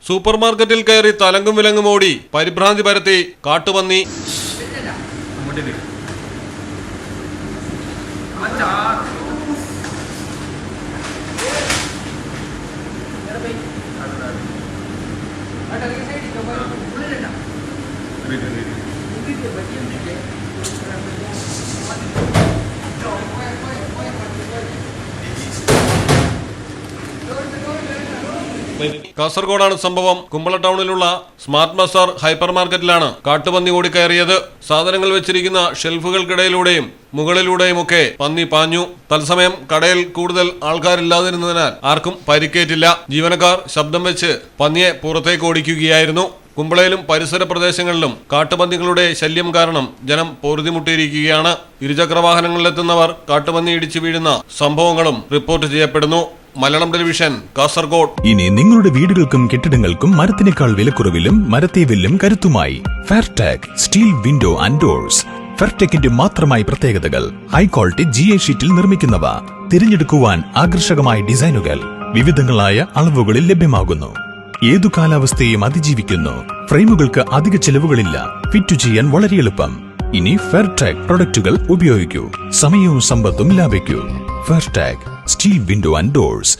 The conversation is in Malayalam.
സൂപ്പർമാർക്കറ്റിൽ കയറി തലങ്കും വിലങ്ങും ഓടി പരിഭ്രാന്തി പരത്തി കാട്ടുപന്നി. കാസർഗോഡാണ് സംഭവം. കുമ്പള ടൗണിലുള്ള സ്മാർട്ട് ബസാർ ഹൈപ്പർ മാർക്കറ്റിലാണ് കാട്ടുപന്നി ഓടിക്കയറിയത്. സാധനങ്ങൾ വെച്ചിരിക്കുന്ന ഷെൽഫുകൾക്കിടയിലൂടെയും മുകളിലൂടെയുമൊക്കെ പന്നി പാഞ്ഞു. തത്സമയം കടയിൽ കൂടുതൽ ആൾക്കാരില്ലാതിരുന്നതിനാൽ ആർക്കും പരിക്കേറ്റില്ല. ജീവനക്കാർ ശബ്ദം വെച്ച് പന്നിയെ പുറത്തേക്ക് ഓടിക്കുകയായിരുന്നു. കുമ്പളയിലും പരിസര പ്രദേശങ്ങളിലും കാട്ടുപന്നികളുടെ ശല്യം കാരണം ജനം പൊറുതിമുട്ടിയിരിക്കുകയാണ്. ഇരുചക്രവാഹനങ്ങളിലെത്തുന്നവർ കാട്ടുപന്നി ഇടിച്ചു വീഴുന്ന സംഭവങ്ങളും റിപ്പോർട്ട് ചെയ്യപ്പെടുന്നു. മലയാളം ടെലിവിഷൻ, കാസർഗോഡ്. ഇനി നിങ്ങളുടെ വീടുകൾക്കും കെട്ടിടങ്ങൾക്കും മരത്തിനേക്കാൾ വിലക്കുറവിലും മരത്തെ വില്ലും കരുത്തുമായി ഫെയർടെക് സ്റ്റീൽ വിൻഡോ ആൻഡ് ഡോർസ്. ഫെയർടെക്കിന്റെ മാത്രമായി പ്രത്യേകതകൾ: ഹൈ ക്വാളിറ്റി GA ഷീറ്റിൽ നിർമ്മിക്കുന്നവ, തിരഞ്ഞെടുക്കുവാൻ ആകർഷകമായ ഡിസൈനുകൾ, വിവിധങ്ങളായ അളവുകളിൽ ലഭ്യമാകുന്നു. ഏതു കാലാവസ്ഥയും അതിജീവിക്കുന്നു. ഫ്രെയിമുകൾക്ക് അധിക ചെലവുകളില്ല. ഫിറ്റ് ചെയ്യാൻ വളരെ എളുപ്പം. ഇനി ഫെയർടെക് പ്രൊഡക്റ്റുകൾ ഉപയോഗിക്കൂ. സമയവും സമ്പത്തും ലാഭിക്കൂ. ഫെയർടെക് സ്റ്റീൽ വിൻഡോ ആൻഡ് ഡോർസ്.